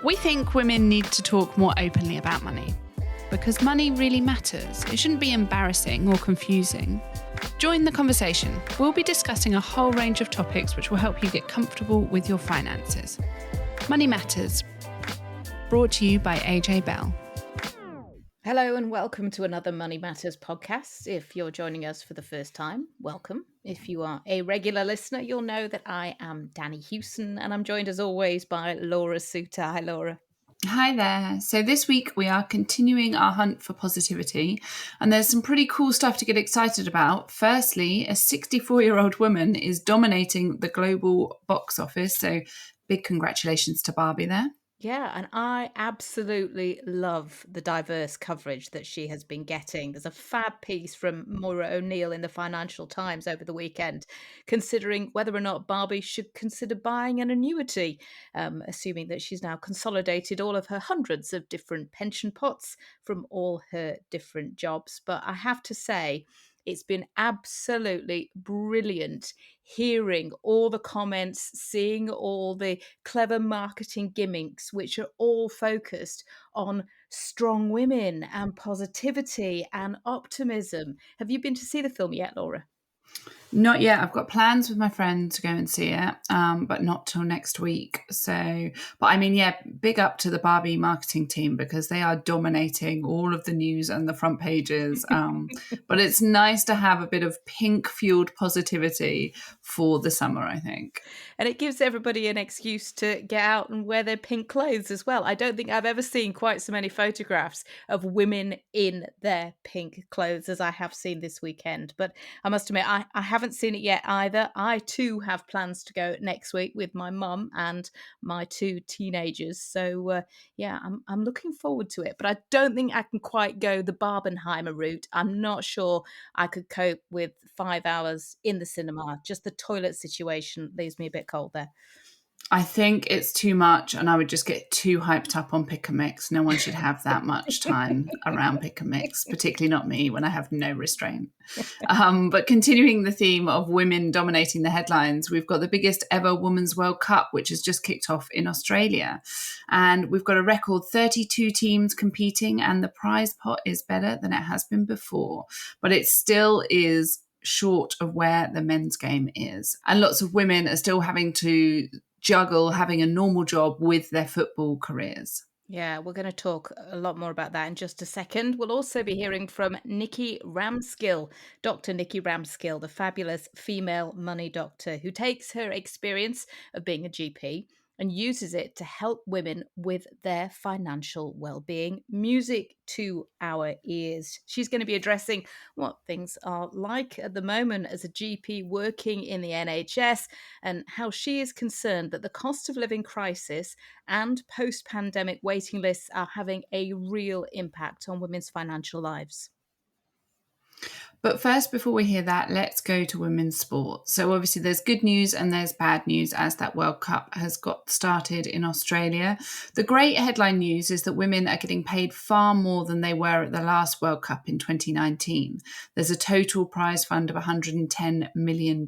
We think women need to talk more openly about money because money really matters. It shouldn't be embarrassing or confusing. Join the conversation. We'll be discussing a whole range of topics which will help you get comfortable with your finances. Money Matters, brought to you by AJ Bell. Hello and welcome to another Money Matters podcast. If you're joining us for the first time, welcome. If you are a regular listener, you'll know that I am Danni Hewson and I'm joined as always by Laura Suter. Hi, Laura. Hi there. So this week we are continuing our hunt for positivity, and there's some pretty cool stuff to get excited about. Firstly, a 64-year-old woman is dominating the global box office, so big congratulations to Barbie there. Yeah, and I absolutely love the diverse coverage that she has been getting. There's a fab piece from Moira O'Neill in the Financial Times over the weekend, considering whether or not Barbie should consider buying an annuity, assuming that she's now consolidated all of her hundreds of different pension pots from all her different jobs. But I have to say, it's been absolutely brilliant hearing all the comments, seeing all the clever marketing gimmicks, which are all focused on strong women and positivity and optimism. Have you been to see the film yet, Laura? Not yet. I've got plans with my friend to go and see it, but not till next week. So, but I mean, yeah, big up to the Barbie marketing team because they are dominating all of the news and the front pages. But it's nice to have a bit of pink-fueled positivity for the summer, I think. And it gives everybody an excuse to get out and wear their pink clothes as well. I don't think I've ever seen quite so many photographs of women in their pink clothes as I have seen this weekend. But I must admit, I haven't seen it yet either. I too have plans to go next week with my mum and my two teenagers. So yeah, I'm looking forward to it. But I don't think I can quite go the Barbenheimer route. I'm not sure I could cope with 5 hours in the cinema. Just the toilet situation leaves me a bit cold there. I think it's too much, and I would just get too hyped up on pick and mix. No one should have that much time around pick and mix, particularly not me when I have no restraint. But continuing the theme of women dominating the headlines, we've got the biggest ever Women's World Cup, which has just kicked off in Australia. And we've got a record 32 teams competing, and the prize pot is better than it has been before. But it still is short of where the men's game is. And lots of women are still having to juggle having a normal job with their football careers. Yeah, we're going to talk a lot more about that in just a second. We'll also be hearing from Nikki Ramskill, Dr. Nikki Ramskill, the fabulous female money doctor who takes her experience of being a GP and uses it to help women with their financial well-being. Music to our ears. She's going to be addressing what things are like at the moment as a GP working in the NHS and how she is concerned that the cost of living crisis and post-pandemic waiting lists are having a real impact on women's financial lives. But first, before we hear that, let's go to women's sport. So obviously there's good news and there's bad news as that World Cup has got started in Australia. The great headline news is that women are getting paid far more than they were at the last World Cup in 2019. There's a total prize fund of $110 million,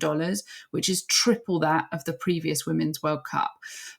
which is triple that of the previous Women's World Cup.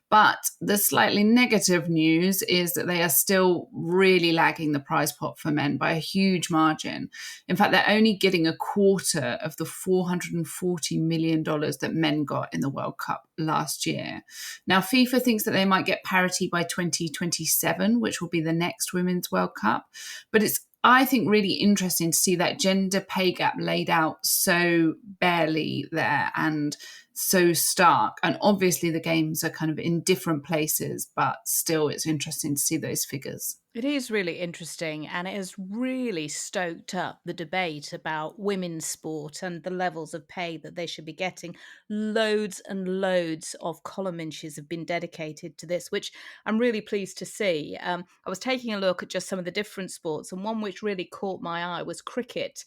But the slightly negative news is that they are still really lagging the prize pot for men by a huge margin. In fact, they're only getting a quarter of the $440 million that men got in the World Cup last year. Now, FIFA thinks that they might get parity by 2027, which will be the next Women's World Cup. But it's, I think, really interesting to see that gender pay gap laid out so barely there and so stark. And obviously the games are kind of in different places, but still it's interesting to see those figures. It is really interesting, and it has really stoked up the debate about women's sport and the levels of pay that they should be getting. Loads and loads of column inches have been dedicated to this, which I'm really pleased to see. I was taking a look at just some of the different sports, and one which really caught my eye was cricket.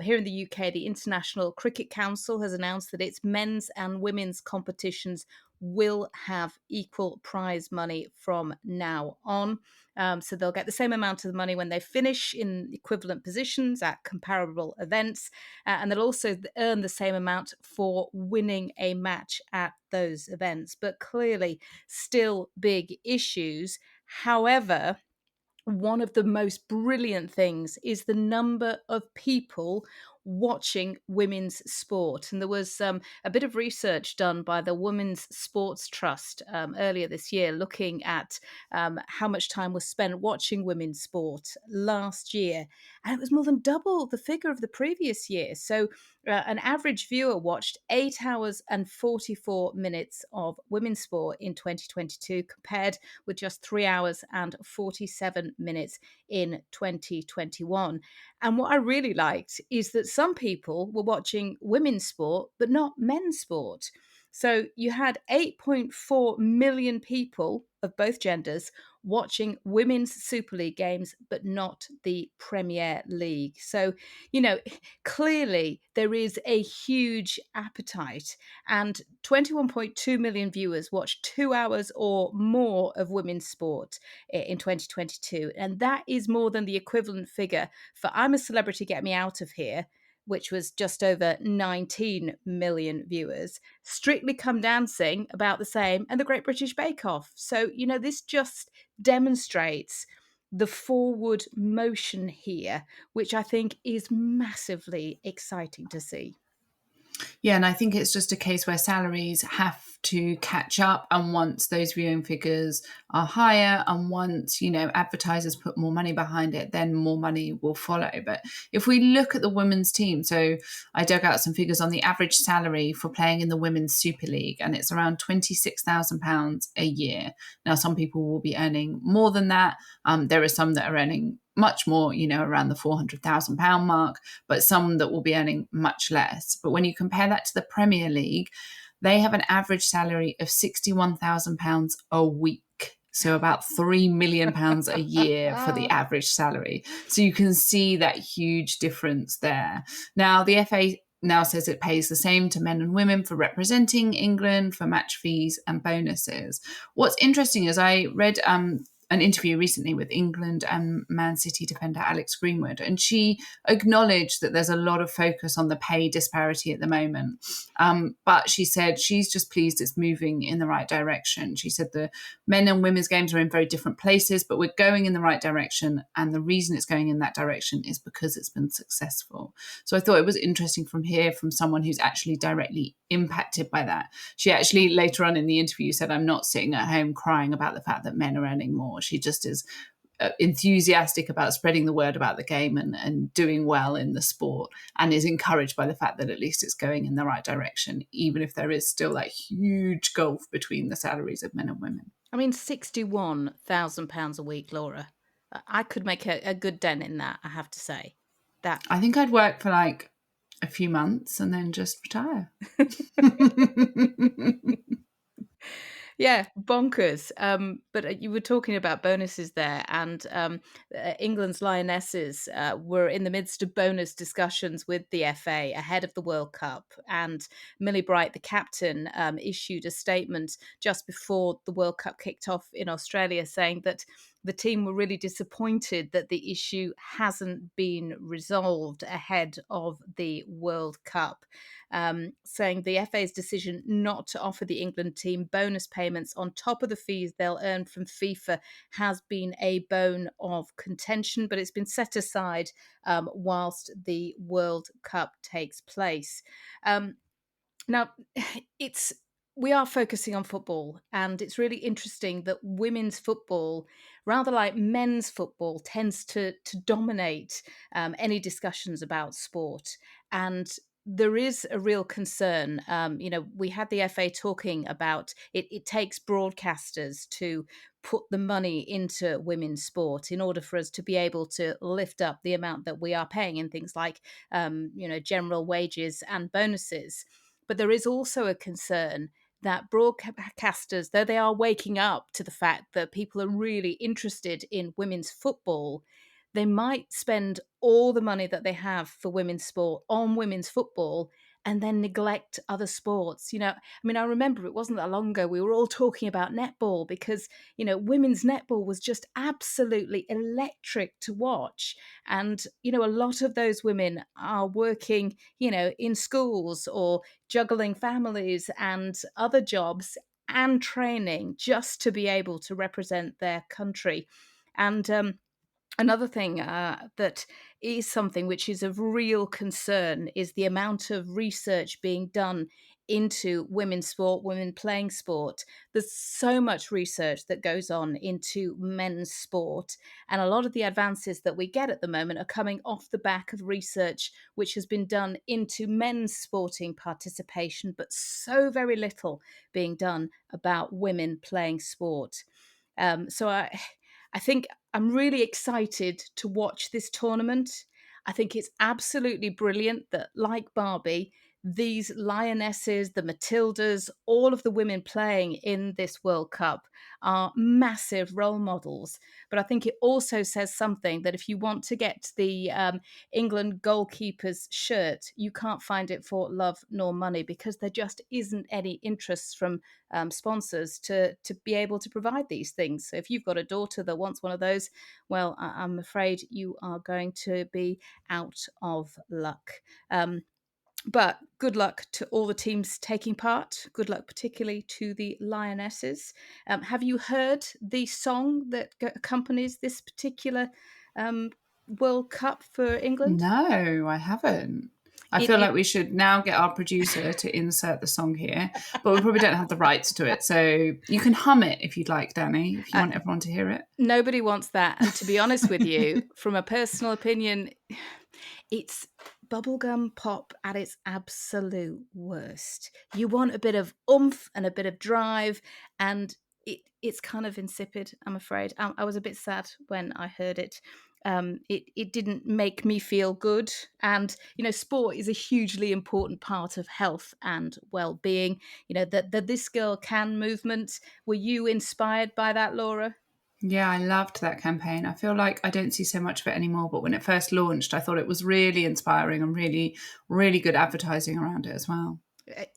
Here in the UK, the International Cricket Council has announced that its men's and women's competitions will have equal prize money from now on. So they'll get the same amount of money when they finish in equivalent positions at comparable events, and they'll also earn the same amount for winning a match at those events. But clearly, still big issues. However, one of the most brilliant things is the number of people watching women's sport. And there was a bit of research done by the Women's Sports Trust earlier this year looking at how much time was spent watching women's sport last year. And it was more than double the figure of the previous year. So an average viewer watched 8 hours and 44 minutes of women's sport in 2022 compared with just 3 hours and 47 minutes in 2021. And what I really liked is that some people were watching women's sport, but not men's sport. So you had 8.4 million people of both genders watching women's Super League games, but not the Premier League. So, you know, clearly there is a huge appetite, and 21.2 million viewers watched 2 hours or more of women's sport in 2022. And that is more than the equivalent figure for I'm a Celebrity, Get Me Out of Here, which was just over 19 million viewers, Strictly Come Dancing, about the same, and The Great British Bake Off. So, you know, this just demonstrates the forward motion here, which I think is massively exciting to see. Yeah, and I think it's just a case where salaries have to catch up, and once those viewing figures are higher and once, you know, advertisers put more money behind it, then more money will follow. But if we look at the women's team, so I dug out some figures on the average salary for playing in the Women's Super League, and it's around £26,000 a year. Now, some people will be earning more than that. There are some that are earning much more, you know, around the £400,000 mark, but some that will be earning much less. But when you compare that to the Premier League, they have an average salary of £61,000 a week. So about £3 million a year for the average salary. So you can see that huge difference there. Now, the FA now says it pays the same to men and women for representing England, for match fees and bonuses. What's interesting is I read an interview recently with England and Man City defender Alex Greenwood, and she acknowledged that there's a lot of focus on the pay disparity at the moment. But she said she's just pleased it's moving in the right direction. She said the men and women's games are in very different places, but we're going in the right direction. And the reason it's going in that direction is because it's been successful. So I thought it was interesting from someone who's actually directly impacted by that. She actually later on in the interview said, I'm not sitting at home crying about the fact that men are earning more. She just is enthusiastic about spreading the word about the game and doing well in the sport, and is encouraged by the fact that at least it's going in the right direction, even if there is still that huge gulf between the salaries of men and women. I mean, £61,000 a week, Laura. I could make a good dent in that, I have to say. That I think I'd work for like a few months and then just retire. Yeah, bonkers. But you were talking about bonuses there, and England's Lionesses were in the midst of bonus discussions with the FA ahead of the World Cup. And Millie Bright, the captain, issued a statement just before the World Cup kicked off in Australia saying that the team were really disappointed that the issue hasn't been resolved ahead of the World Cup, saying the FA's decision not to offer the England team bonus payments on top of the fees they'll earn from FIFA has been a bone of contention, but it's been set aside whilst the World Cup takes place. Now, it's we are focusing on football, and it's really interesting that women's football, rather like men's football, tends to dominate any discussions about sport. And there is a real concern. We had the FA talking about it takes broadcasters to put the money into women's sport in order for us to be able to lift up the amount that we are paying in things like, general wages and bonuses. But there is also a concern that broadcasters, though they are waking up to the fact that people are really interested in women's football, they might spend all the money that they have for women's sport on women's football and then neglect other sports. I mean, I remember it wasn't that long ago we were all talking about netball because, women's netball was just absolutely electric to watch. And, a lot of those women are working, in schools or juggling families and other jobs and training just to be able to represent their country. And another thing that is something which is of real concern is the amount of research being done into women's sport, women playing sport. There's so much research that goes on into men's sport. And a lot of the advances that we get at the moment are coming off the back of research which has been done into men's sporting participation, but so very little being done about women playing sport. So I think I'm really excited to watch this tournament. I think it's absolutely brilliant that, like Barbie, these lionesses, the Matildas, all of the women playing in this World Cup are massive role models. But I think it also says something that if you want to get the England goalkeeper's shirt, you can't find it for love nor money because there just isn't any interest from sponsors to be able to provide these things. So if you've got a daughter that wants one of those, well, I'm afraid you are going to be out of luck. But good luck to all the teams taking part. Good luck, particularly to the Lionesses. Have you heard the song that accompanies this particular World Cup for England? No, I haven't. I It, feel it like we should now get our producer to insert the song here, but we probably don't have the rights to it. So you can hum it if you'd like, Danny, if you uh, want everyone to hear it. Nobody wants that. And to be honest with you, from a personal opinion, it's bubblegum pop at its absolute worst. You want a bit of oomph and a bit of drive, and it's kind of insipid, I'm afraid. I was a bit sad when I heard it. It didn't make me feel good. And, sport is a hugely important part of health and well-being. The This Girl Can movement. Were you inspired by that, Laura? Yeah, I loved that campaign. I feel like I don't see so much of it anymore, but when it first launched, I thought it was really inspiring and really, really good advertising around it as well.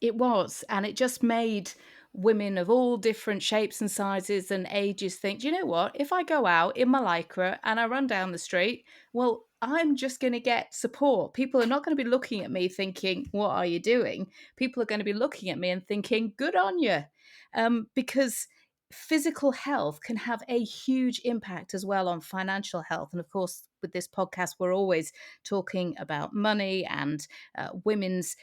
It was, and it just made women of all different shapes and sizes and ages think, do you know what? If I go out in my lycra and I run down the street, well, I'm just going to get support. People are not going to be looking at me thinking, what are you doing? People are going to be looking at me and thinking, good on you. Because physical health can have a huge impact as well on financial health. And of course, with this podcast, we're always talking about money and women's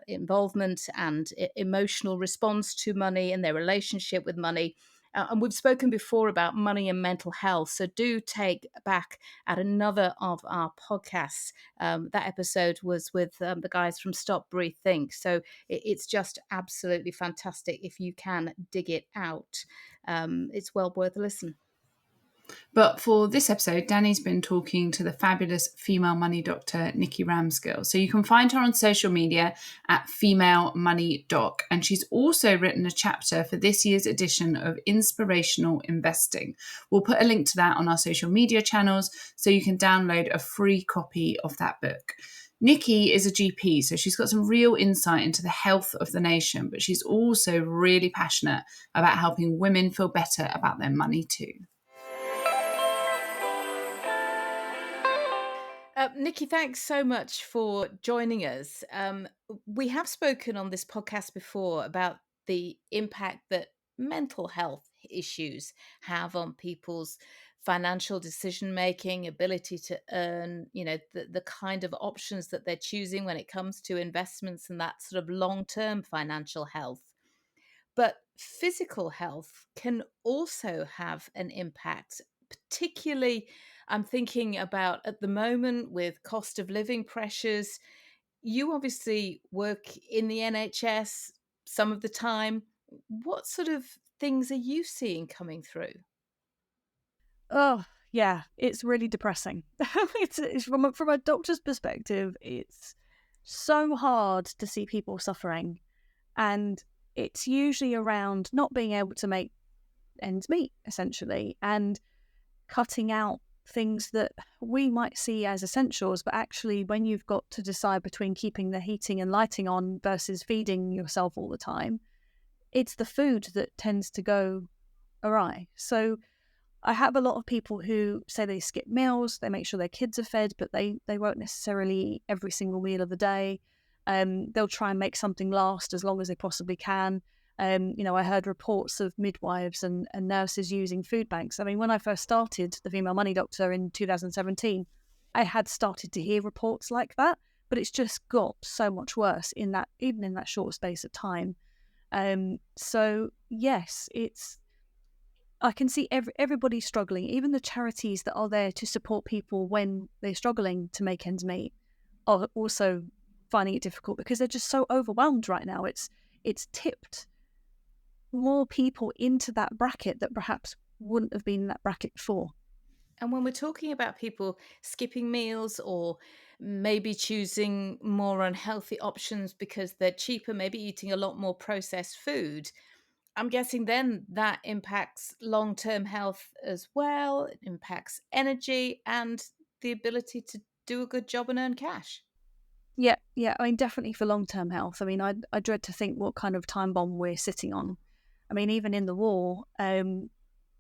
involvement and emotional response to money and their relationship with money. And we've spoken before about money and mental health. So do take back at another of our podcasts. That episode was with the guys from Stop, Breathe, Think. So it's just absolutely fantastic if you can dig it out. It's well worth a listen. But for this episode, Danny's been talking to the fabulous female money doctor, Nikki Ramskill. So you can find her on social media at Female Money Doc. And she's also written a chapter for this year's edition of Inspirational Investing. We'll put a link to that on our social media channels so you can download a free copy of that book. Nikki is a GP, so she's got some real insight into the health of the nation, but she's also really passionate about helping women feel better about their money too. Nikki, thanks so much for joining us. We have spoken on this podcast before about the impact that mental health issues have on people's financial decision making, ability to earn, the kind of options that they're choosing when it comes to investments and that sort of long term financial health. But physical health can also have an impact, particularly I'm thinking about at the moment with cost of living pressures. You obviously work in the NHS some of the time. What sort of things are you seeing coming through? Oh, yeah, it's really depressing. It's from a doctor's perspective, it's so hard to see people suffering, and it's usually around not being able to make ends meet, essentially, and cutting out things that we might see as essentials, but actually when you've got to decide between keeping the heating and lighting on versus feeding yourself all the time, it's the food that tends to go awry. So I have a lot of people who say they skip meals, they make sure their kids are fed, but they won't necessarily eat every single meal of the day. They'll try and make something last as long as they possibly can. I heard reports of midwives and nurses using food banks. I mean, when I first started the Female Money Doctor in 2017, I had started to hear reports like that, but it's just got so much worse even in that short space of time. So yes, I can see everybody struggling. Even the charities that are there to support people when they're struggling to make ends meet are also finding it difficult because they're just so overwhelmed right now. It's tipped more people into that bracket that perhaps wouldn't have been in that bracket before. And when we're talking about people skipping meals or maybe choosing more unhealthy options because they're cheaper, maybe eating a lot more processed food, I'm guessing then that impacts long-term health as well. It impacts energy and the ability to do a good job and earn cash. Yeah. I mean, definitely for long-term health. I mean, I dread to think what kind of time bomb we're sitting on. I mean, even in the war,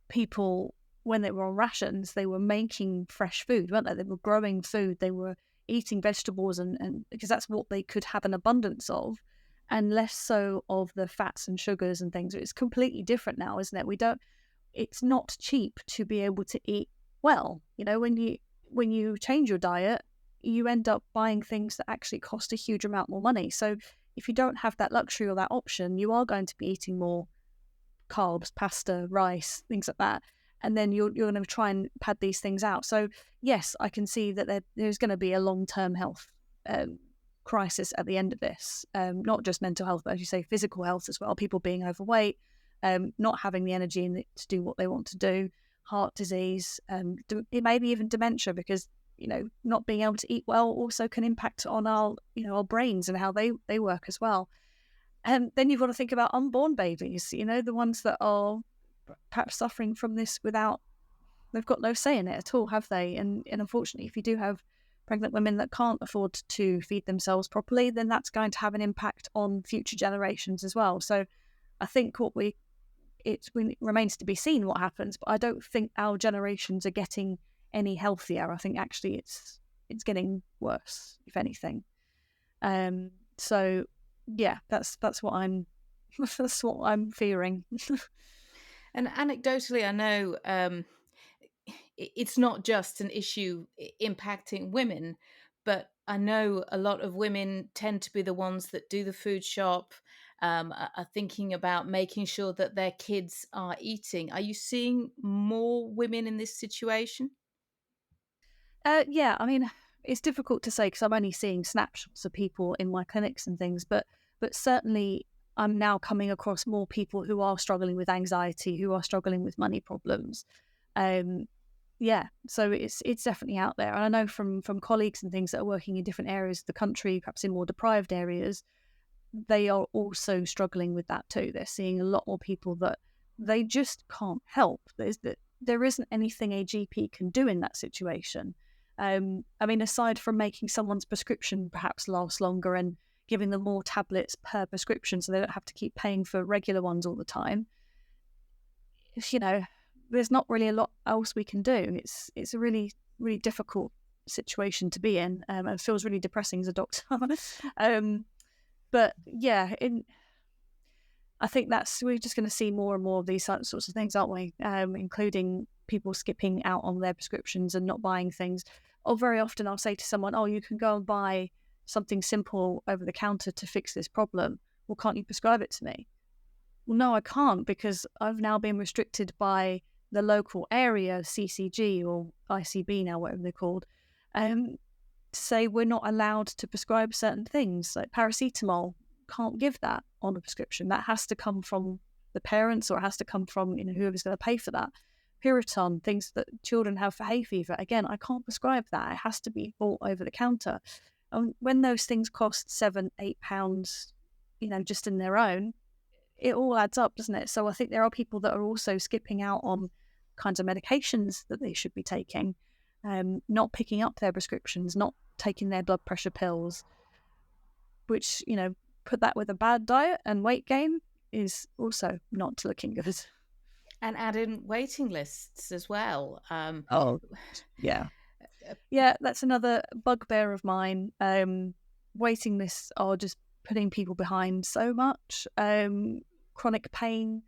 people, when they were on rations, they were making fresh food, weren't they? They were growing food, they were eating vegetables, and because that's what they could have an abundance of, and less so of the fats and sugars and things. It's completely different now, isn't it? It's not cheap to be able to eat well. When you change your diet, you end up buying things that actually cost a huge amount more money. So if you don't have that luxury or that option, you are going to be eating more carbs, pasta, rice, things like that. And then you're going to try and pad these things out. So yes, I can see that there's going to be a long-term health crisis at the end of this. Not just mental health, but as you say, physical health as well. People being overweight, not having the energy to do what they want to do, heart disease, it may be even dementia, because not being able to eat well also can impact on our brains and how they work as well. And then you've got to think about unborn babies, the ones that are perhaps suffering from this they've got no say in it at all, have they? And pregnant women that can't afford to feed themselves properly, then that's going to have an impact on future generations as well. So I think it remains to be seen what happens, but I don't think our generations are getting any healthier. I think actually it's getting worse, if anything. So yeah, that's what I'm that's what I'm fearing. And anecdotally, I know it's not just an issue impacting women, but I know a lot of women tend to be the ones that do the food shop, are thinking about making sure that their kids are eating. Are you seeing more women in this situation? Yeah, I mean, it's difficult to say because I'm only seeing snapshots of people in my clinics and things, but certainly I'm now coming across more people who are struggling with anxiety, who are struggling with money problems. Yeah, so it's definitely out there. And I know from colleagues and things that are working in different areas of the country, perhaps in more deprived areas, they are also struggling with that too. They're seeing a lot more people that they just can't help. There isn't anything a GP can do in that situation. I mean, aside from making someone's prescription perhaps last longer and giving them more tablets per prescription so they don't have to keep paying for regular ones all the time, there's not really a lot else we can do. It's a really, really difficult situation to be in, and it feels really depressing as a doctor. But yeah, I think we're just going to see more and more of these sorts of things, aren't we? Including people skipping out on their prescriptions and not buying things. Or very often I'll say to someone, "Oh, you can go and buy something simple over the counter to fix this problem. Well, can't you prescribe it to me?" Well, no, I can't, because I've now been restricted by the local area, CCG or ICB now, whatever they're called, to say we're not allowed to prescribe certain things. Like paracetamol, can't give that on a prescription. That has to come from the parents, or it has to come from whoever's going to pay for that. Piriton, things that children have for hay fever, again, I can't prescribe that. It has to be bought over the counter. And when those things cost £7-8, just in their own, it all adds up, doesn't it? So I think there are people that are also skipping out on kinds of medications that they should be taking. not picking up their prescriptions, not taking their blood pressure pills, which, put that with a bad diet and weight gain is also not looking good. And add in waiting lists as well. Oh, yeah. Yeah, that's another bugbear of mine. Waiting lists are just putting people behind so much. Chronic pain,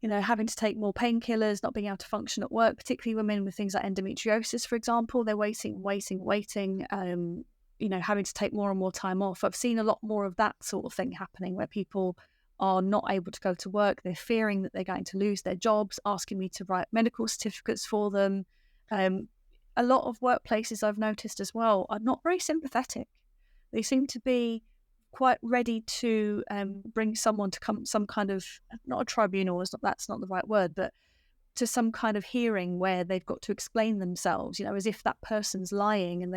having to take more painkillers, not being able to function at work, particularly women with things like endometriosis, for example. They're waiting, having to take more and more time off. I've seen a lot more of that sort of thing happening where people are not able to go to work. They're fearing that they're going to lose their jobs, asking me to write medical certificates for them. A lot of workplaces I've noticed as well are not very sympathetic. They seem to be quite ready to bring someone to some kind of, not a tribunal, that's not the right word, but to some kind of hearing where they've got to explain themselves, as if that person's lying and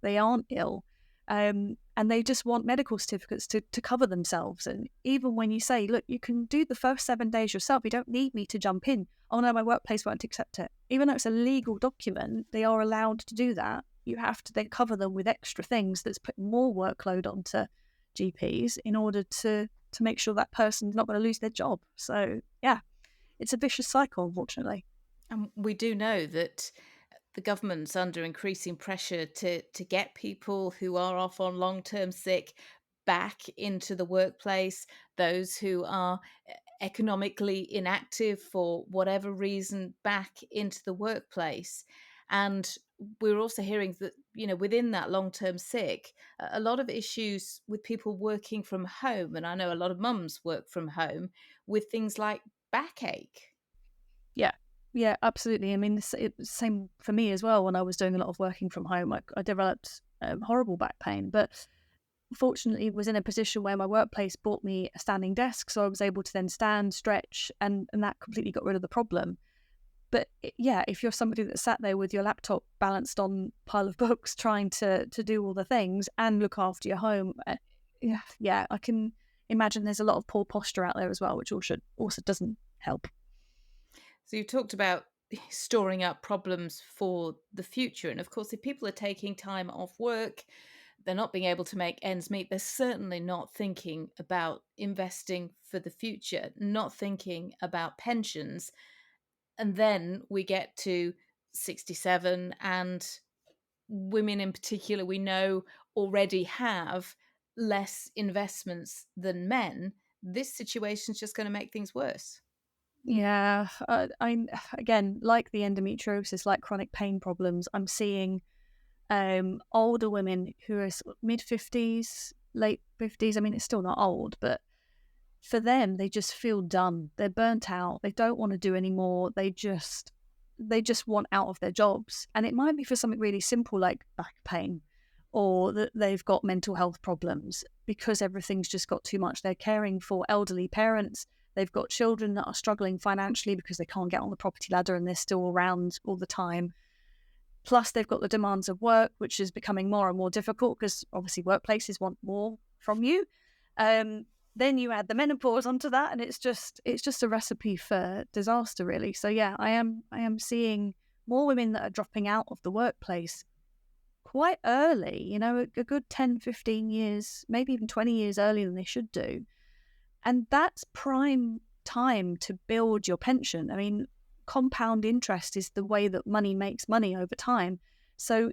they aren't ill. And they just want medical certificates to cover themselves. And even when you say, look, you can do the first 7 days yourself, you don't need me to jump in. Oh no, my workplace won't accept it. Even though it's a legal document, they are allowed to do that. You have to then cover them with extra things that's putting more workload onto GPs in order to make sure that person's not going to lose their job. So yeah, it's a vicious cycle, unfortunately. And we do know that the government's under increasing pressure to get people who are off on long-term sick back into the workplace, those who are economically inactive for whatever reason back into the workplace. And we're also hearing that, within that long-term sick, a lot of issues with people working from home. And I know a lot of mums work from home with things like backache. Yeah, absolutely. I mean, it's the same for me as well. When I was doing a lot of working from home, I developed horrible back pain, but fortunately was in a position where my workplace bought me a standing desk, so I was able to then stand, stretch, and that completely got rid of the problem. But yeah, if you're somebody that sat there with your laptop balanced on a pile of books trying to do all the things and look after your home, yeah, I can imagine there's a lot of poor posture out there as well, which also doesn't help. So you talked about storing up problems for the future. And of course, if people are taking time off work, they're not being able to make ends meet. They're certainly not thinking about investing for the future, not thinking about pensions. And then we get to 67, and women in particular, we know already have less investments than men. This situation is just going to make things worse. Yeah, I'm again, like the endometriosis, like chronic pain problems. I'm seeing older women who are mid-50s, late 50s. I mean, it's still not old, but for them, they just feel done. They're burnt out. They don't want to do anymore. They just want out of their jobs, and it might be for something really simple like back pain, or that they've got mental health problems because everything's just got too much. They're caring for elderly parents. They've got children that are struggling financially because they can't get on the property ladder and they're still around all the time. Plus, they've got the demands of work, which is becoming more and more difficult because obviously workplaces want more from you. Then you add the menopause onto that, and it's just a recipe for disaster, really. So yeah, I am seeing more women that are dropping out of the workplace quite early, a good 10, 15 years, maybe even 20 years earlier than they should do. And that's prime time to build your pension. I mean, compound interest is the way that money makes money over time. So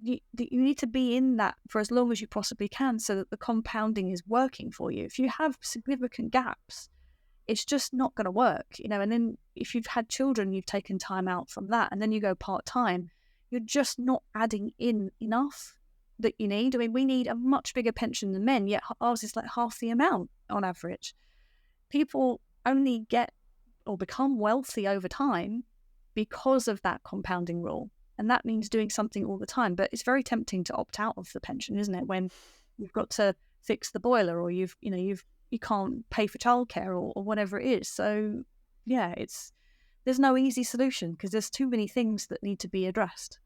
you need to be in that for as long as you possibly can so that the compounding is working for you. If you have significant gaps, it's just not going to work, and then if you've had children, you've taken time out from that, and then you go part-time, you're just not adding in enough that you need. I mean, we need a much bigger pension than men, yet ours is like half the amount on average. People only get or become wealthy over time because of that compounding rule. And that means doing something all the time. But it's very tempting to opt out of the pension, isn't it? When you've got to fix the boiler, or you can't pay for childcare, or whatever it is. So yeah, there's no easy solution because there's too many things that need to be addressed.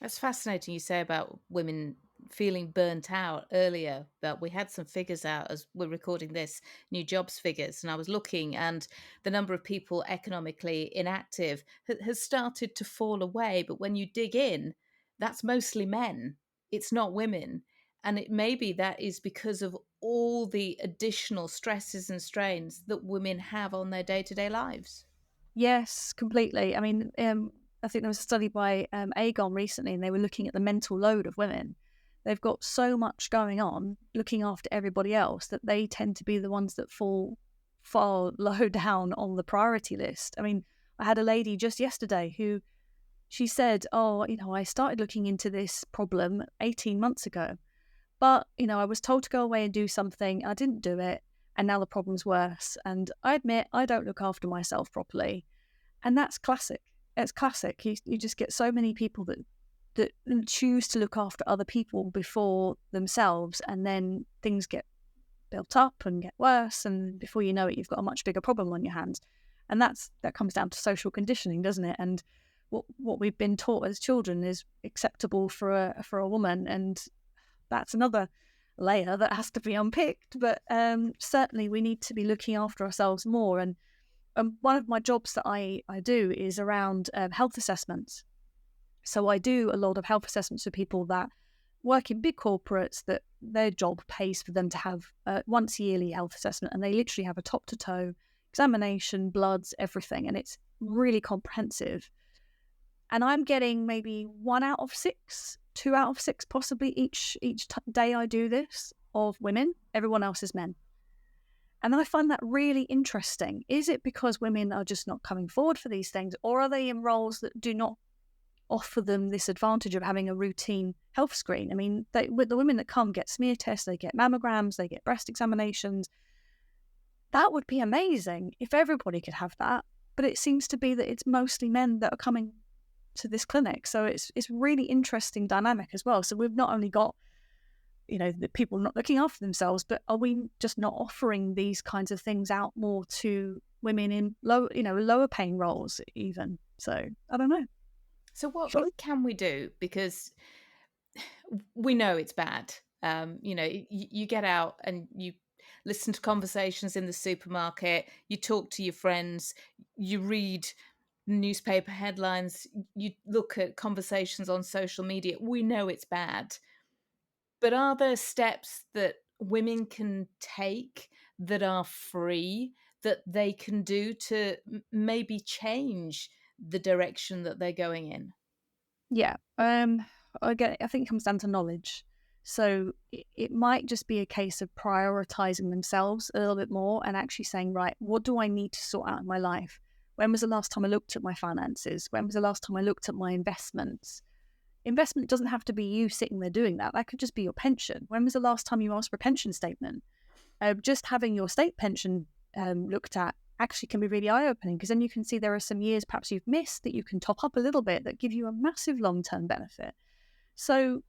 That's fascinating you say about women feeling burnt out earlier, but we had some figures out as we're recording this, new jobs figures, and I was looking, and the number of people economically inactive has started to fall away. But when you dig in, that's mostly men. It's not women. And it maybe that is because of all the additional stresses and strains that women have on their day-to-day lives. Yes, completely. I mean, I think there was a study by Aegon recently, and they were looking at the mental load of women. They've got so much going on, looking after everybody else, that they tend to be the ones that fall far low down on the priority list. I mean, I had a lady just yesterday who she said, "Oh, I started looking into this problem 18 months ago, but I was told to go away and do something. I didn't do it, and now the problem's worse. And I admit I don't look after myself properly." And that's classic. It's classic. You just get so many people that choose to look after other people before themselves, and then things get built up and get worse, and before you know it, you've got a much bigger problem on your hands. And that comes down to social conditioning, doesn't it? And what we've been taught as children is acceptable for a woman, and that's another layer that has to be unpicked. But certainly we need to be looking after ourselves more. And one of my jobs that I do is around health assessments. So I do a lot of health assessments for people that work in big corporates that their job pays for them to have a once yearly health assessment, and they literally have a top to toe examination, bloods, everything, and it's really comprehensive. And I'm getting maybe 1 out of 6, 2 out of 6 possibly each day I do this of women. Everyone else is men. And I find that really interesting. Is it because women are just not coming forward for these things, or are they in roles that do not offer them this advantage of having a routine health screen? I mean, with the women that come get smear tests, they get mammograms, they get breast examinations. That would be amazing if everybody could have that. But it seems to be that it's mostly men that are coming to this clinic. So it's really interesting dynamic as well. So we've not only got the people not looking after themselves, but are we just not offering these kinds of things out more to women in lower paying roles even? So I don't know. So what can we do? Because we know it's bad. You get out and you listen to conversations in the supermarket, you talk to your friends, you read newspaper headlines, you look at conversations on social media. We know it's bad. But are there steps that women can take that are free, that they can do to maybe change the direction that they're going in? Yeah. Again, I think it comes down to knowledge. So it might just be a case of prioritizing themselves a little bit more and actually saying, right, what do I need to sort out in my life? When was the last time I looked at my finances? When was the last time I looked at my investments? Investment doesn't have to be you sitting there doing that. That could just be your pension. When was the last time you asked for a pension statement? Just having your state pension looked at actually can be really eye-opening, because then you can see there are some years perhaps you've missed that you can top up a little bit that give you a massive long-term benefit. So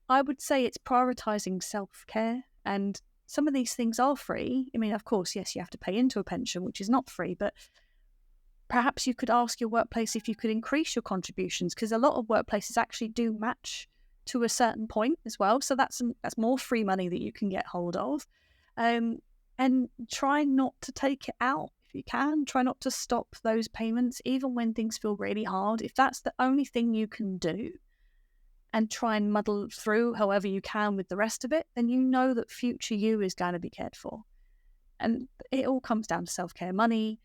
I would say it's prioritizing self-care, and some of these things are free. I mean, of course, yes, you have to pay into a pension, which is not free, but perhaps you could ask your workplace if you could increase your contributions, because a lot of workplaces actually do match to a certain point as well. So that's more free money that you can get hold of. And try not to take it out if you can. Try not to stop those payments, even when things feel really hard. If that's the only thing you can do, and try and muddle through however you can with the rest of it, then you know that future you is going to be cared for. And it all comes down to self-care. Money,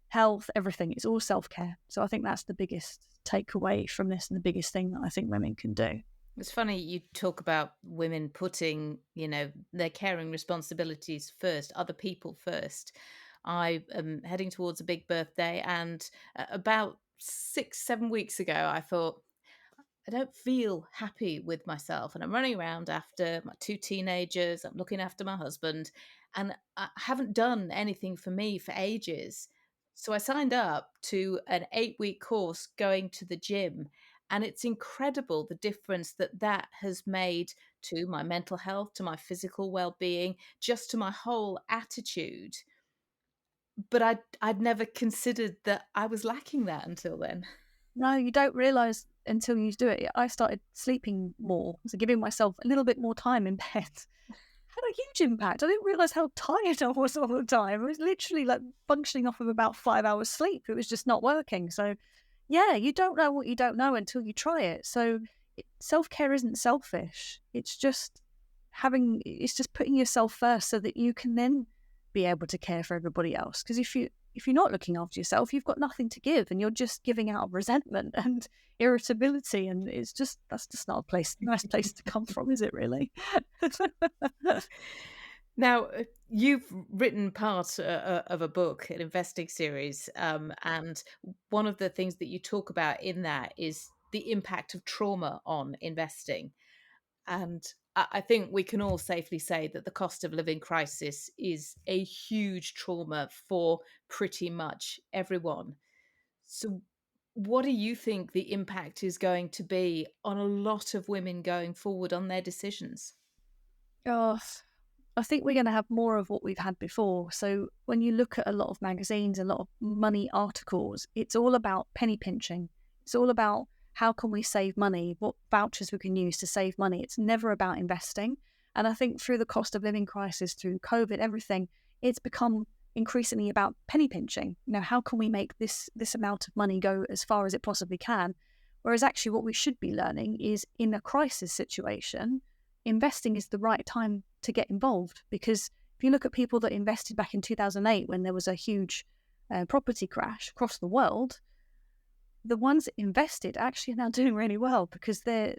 health, everything. It's all self-care. So I think that's the biggest takeaway from this, and the biggest thing that I think women can do. It's funny you talk about women putting, their caring responsibilities first, other people first. I am heading towards a big birthday, and about 6-7 weeks ago, I thought, I don't feel happy with myself. And I'm running around after my 2 teenagers. I'm looking after my husband, and I haven't done anything for me for ages. So I signed up to an 8-week course going to the gym. And it's incredible the difference that has made to my mental health, to my physical well-being, just to my whole attitude. But I'd never considered that I was lacking that until then. No, you don't realise until you do it. I started sleeping more, so giving myself a little bit more time in bed had a huge impact. I didn't realise how tired I was all the time. I was literally like functioning off of about 5 hours sleep. It was just not working. So yeah, you don't know what you don't know until you try it. So self-care isn't selfish. It's just putting yourself first so that you can then be able to care for everybody else. Because if you're not looking after yourself, you've got nothing to give, and you're just giving out resentment and irritability, and that's just not a nice place to come from, is it really? Now, you've written part of a book, an investing series, and one of the things that you talk about in that is the impact of trauma on investing. And I think we can all safely say that the cost of living crisis is a huge trauma for pretty much everyone. So, what do you think the impact is going to be on a lot of women going forward on their decisions? Oh, I think we're going to have more of what we've had before. So when you look at a lot of magazines, a lot of money articles, it's all about penny pinching. It's all about how can we save money, what vouchers we can use to save money. It's never about investing. And I think through the cost of living crisis, through COVID, everything, it's become increasingly about penny pinching. How can we make this amount of money go as far as it possibly can? Whereas actually what we should be learning is in a crisis situation, investing is the right time to get involved, because if you look at people that invested back in 2008 when there was a huge property crash across the world, the ones that invested actually are now doing really well because their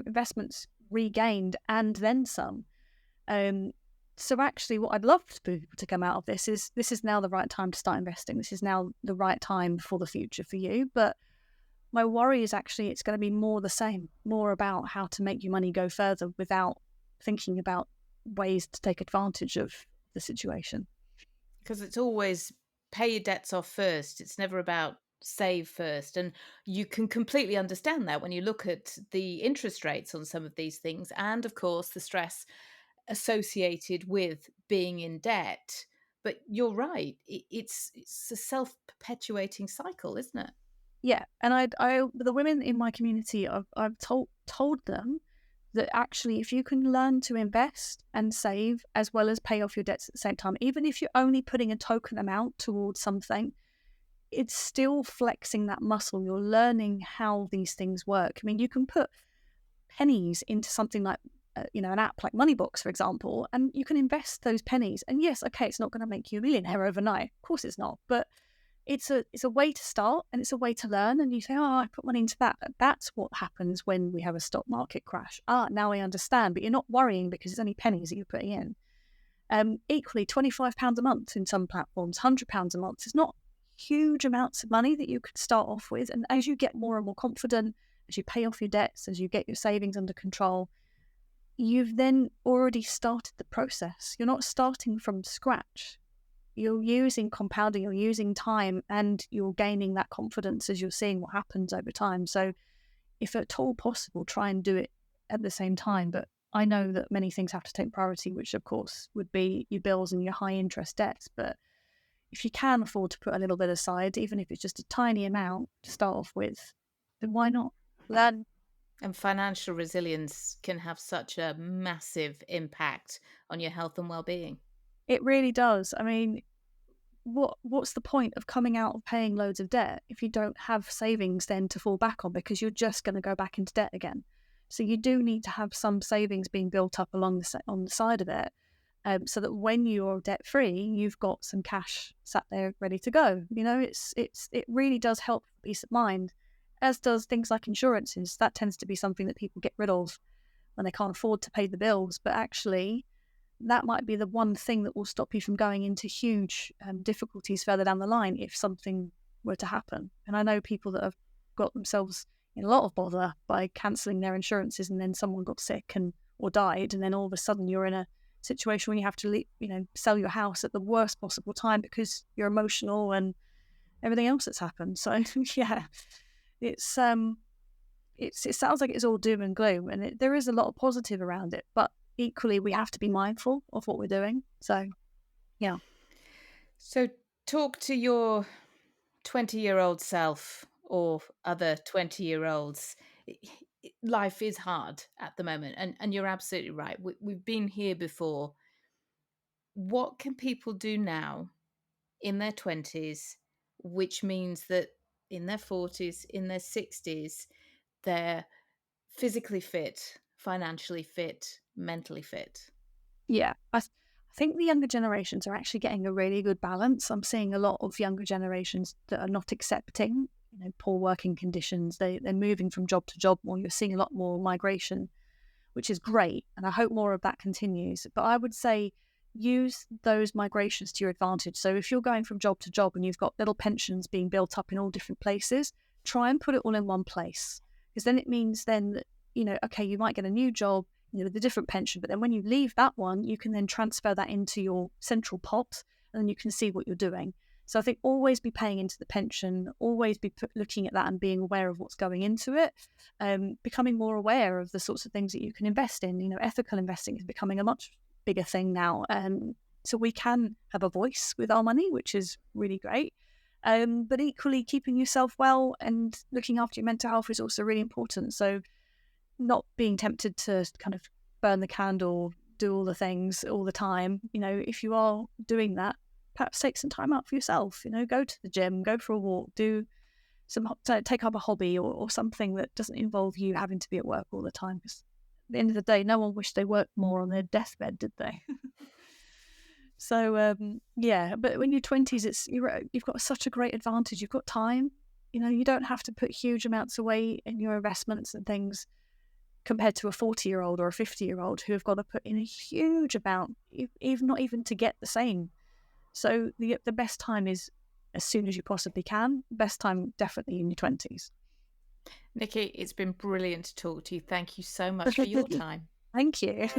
investments regained and then some. So actually what I'd love for people to come out of this is now the right time to start investing. This is now the right time for the future for you. But my worry is actually it's going to be more the same, more about how to make your money go further without thinking about ways to take advantage of the situation. Because it's always pay your debts off first. It's never about save first. And you can completely understand that when you look at the interest rates on some of these things and, of course, the stress associated with being in debt. But you're right. It's a self-perpetuating cycle, isn't it? Yeah, and I the women in my community, I've told them that actually if you can learn to invest and save as well as pay off your debts at the same time, even if you're only putting a token amount towards something, it's still flexing that muscle. You're learning how these things work. I mean, you can put pennies into something like an app like Moneybox, for example, and you can invest those pennies. And yes, okay, it's not going to make you a millionaire overnight. Of course it's not. But it's a way to start and it's a way to learn. And you say, oh, I put money into that. That's what happens when we have a stock market crash. Now I understand. But you're not worrying because it's only pennies that you're putting in. Equally, £25 a month in some platforms, £100 a month. It's not huge amounts of money that you could start off with. And as you get more and more confident, as you pay off your debts, as you get your savings under control, you've then already started the process. You're not starting from scratch. You're using compounding, you're using time, and you're gaining that confidence as you're seeing what happens over time. So if at all possible, try and do it at the same time. But I know that many things have to take priority, which of course would be your bills and your high interest debts. But if you can afford to put a little bit aside, even if it's just a tiny amount to start off with, then why not? Learn. And financial resilience can have such a massive impact on your health and well-being. It really does. I mean, what's the point of coming out of paying loads of debt if you don't have savings then to fall back on, because you're just going to go back into debt again? So you do need to have some savings being built up on the side of it, so that when you're debt free, you've got some cash sat there ready to go. It really does help peace of mind, as does things like insurances. That tends to be something that people get rid of when they can't afford to pay the bills, but actually that might be the one thing that will stop you from going into huge difficulties further down the line if something were to happen. And I know people that have got themselves in a lot of bother by cancelling their insurances, and then someone got sick or died, and then all of a sudden you're in a situation where you have to sell your house at the worst possible time because you're emotional and everything else that's happened. So yeah, it sounds like it's all doom and gloom, and there is a lot of positive around it, but equally we have to be mindful of what we're doing. So yeah. So talk to your 20-year-old self or other 20-year-olds. Life is hard at the moment, and you're absolutely right. We've been here before. What can people do now in their 20s, which means that in their 40s, in their 60s, they're physically fit, financially fit, mentally fit? Yeah, I think the younger generations are actually getting a really good balance. I'm seeing a lot of younger generations that are not accepting, poor working conditions. They're moving from job to job more. You're seeing a lot more migration, which is great, and I hope more of that continues. But I would say use those migrations to your advantage. So if you're going from job to job and you've got little pensions being built up in all different places, try and put it all in one place, because then it means then that, okay, you might get a new job, with a different pension, but then when you leave that one, you can then transfer that into your central pot, and then you can see what you're doing. So I think always be paying into the pension, always be looking at that and being aware of what's going into it, becoming more aware of the sorts of things that you can invest in. Ethical investing is becoming a much bigger thing now. So we can have a voice with our money, which is really great. But equally, keeping yourself well and looking after your mental health is also really important. So not being tempted to kind of burn the candle, do all the things all the time. If you are doing that, perhaps take some time out for yourself. Go to the gym, go for a walk, take up a hobby or something that doesn't involve you having to be at work all the time. Because at the end of the day, no one wished they worked more on their deathbed, did they? So yeah, but when you're 20s, you've got such a great advantage. You've got time. You don't have to put huge amounts away in your investments and things, compared to a 40-year-old or a 50-year-old who have got to put in a huge amount, not even to get the same. So the best time is as soon as you possibly can. Best time definitely in your 20s. Nikki, it's been brilliant to talk to you. Thank you so much for your time. Thank you.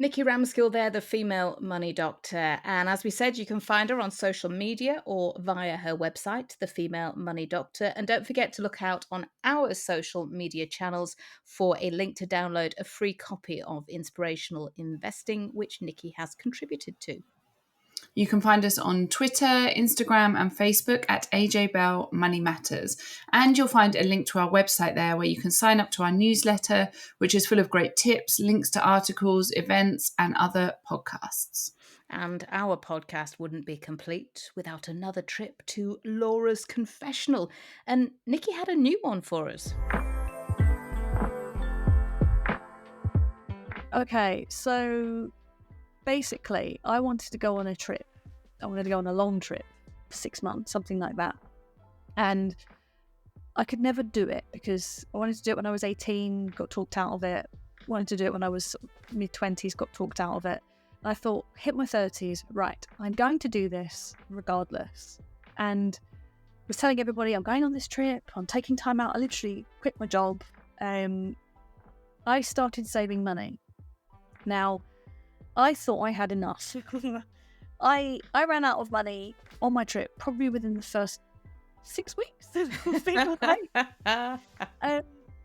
Nikki Ramskill there, the female money doctor. And as we said, you can find her on social media or via her website, The Female Money Doctor. And don't forget to look out on our social media channels for a link to download a free copy of Inspirational Investing, which Nikki has contributed to. You can find us on Twitter, Instagram and Facebook at AJ Bell Money Matters. And you'll find a link to our website there where you can sign up to our newsletter, which is full of great tips, links to articles, events and other podcasts. And our podcast wouldn't be complete without another trip to Laura's confessional. And Nikki had a new one for us. Okay, so basically, I wanted to go on a trip. I wanted to go on a long trip, 6 months, something like that. And I could never do it because I wanted to do it when I was 18, got talked out of it. Wanted to do it when I was mid-20s, got talked out of it. And I thought, hit my 30s, right, I'm going to do this regardless. And was telling everybody, I'm going on this trip, I'm taking time out. I literally quit my job. I started saving money. Now, I thought I had enough. I ran out of money on my trip, probably within the first 6 weeks.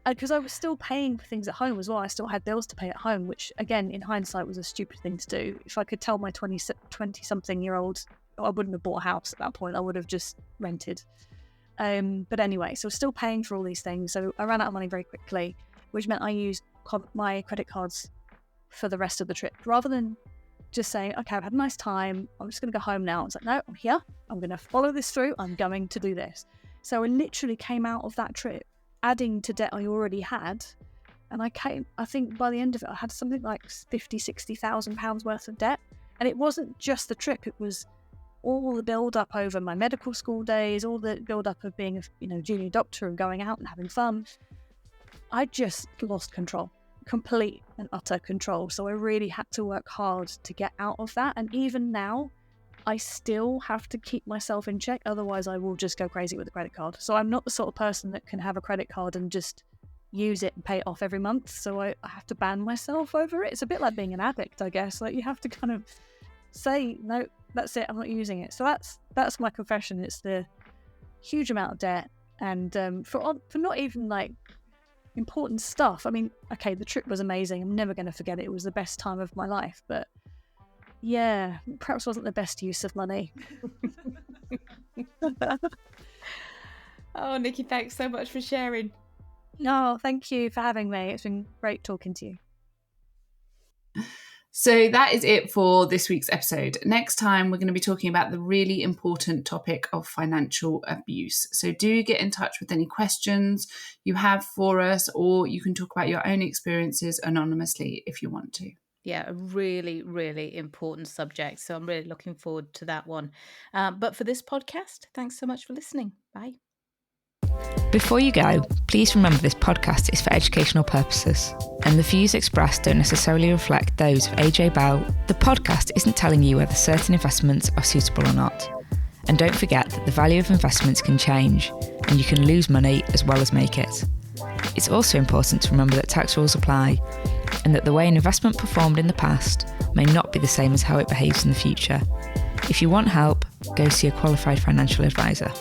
Because I was still paying for things at home as well. I still had bills to pay at home, which, again, in hindsight, was a stupid thing to do. If I could tell my 20-something-year-old, I wouldn't have bought a house at that point. I would have just rented. But anyway, so I was still paying for all these things. So I ran out of money very quickly, which meant I used my credit cards for the rest of the trip. Rather than just saying, okay, I've had a nice time, I'm just going to go home now. I was like, no, I'm here. I'm going to follow this through. I'm going to do this. So I literally came out of that trip adding to debt I already had. And I think by the end of it, I had something like 50, 60,000 pounds worth of debt. And it wasn't just the trip. It was all the build up over my medical school days, all the build up of being a junior doctor and going out and having fun. I just lost control. Complete and utter control. So I really had to work hard to get out of that. And even now, I still have to keep myself in check. Otherwise, I will just go crazy with the credit card. So I'm not the sort of person that can have a credit card and just use it and pay it off every month. So I have to ban myself over it. It's a bit like being an addict, I guess. Like, you have to kind of say, no, that's it, I'm not using it. So that's my confession. It's the huge amount of debt. And for not even like important stuff. I mean, okay, the trip was amazing. I'm never going to forget it. It was the best time of my life. But yeah, perhaps wasn't the best use of money. Oh, Nikki, thanks so much for sharing. No, thank you for having me. It's been great talking to you. So that is it for this week's episode. Next time, we're going to be talking about the really important topic of financial abuse. So do get in touch with any questions you have for us, or you can talk about your own experiences anonymously if you want to. Yeah, a really, really important subject. So I'm really looking forward to that one. But for this podcast, thanks so much for listening. Bye. Before you go, please remember this podcast is for educational purposes, and the views expressed don't necessarily reflect those of AJ Bell. The podcast isn't telling you whether certain investments are suitable or not. And don't forget that the value of investments can change, and you can lose money as well as make it. It's also important to remember that tax rules apply, and that the way an investment performed in the past may not be the same as how it behaves in the future. If you want help, go see a qualified financial advisor.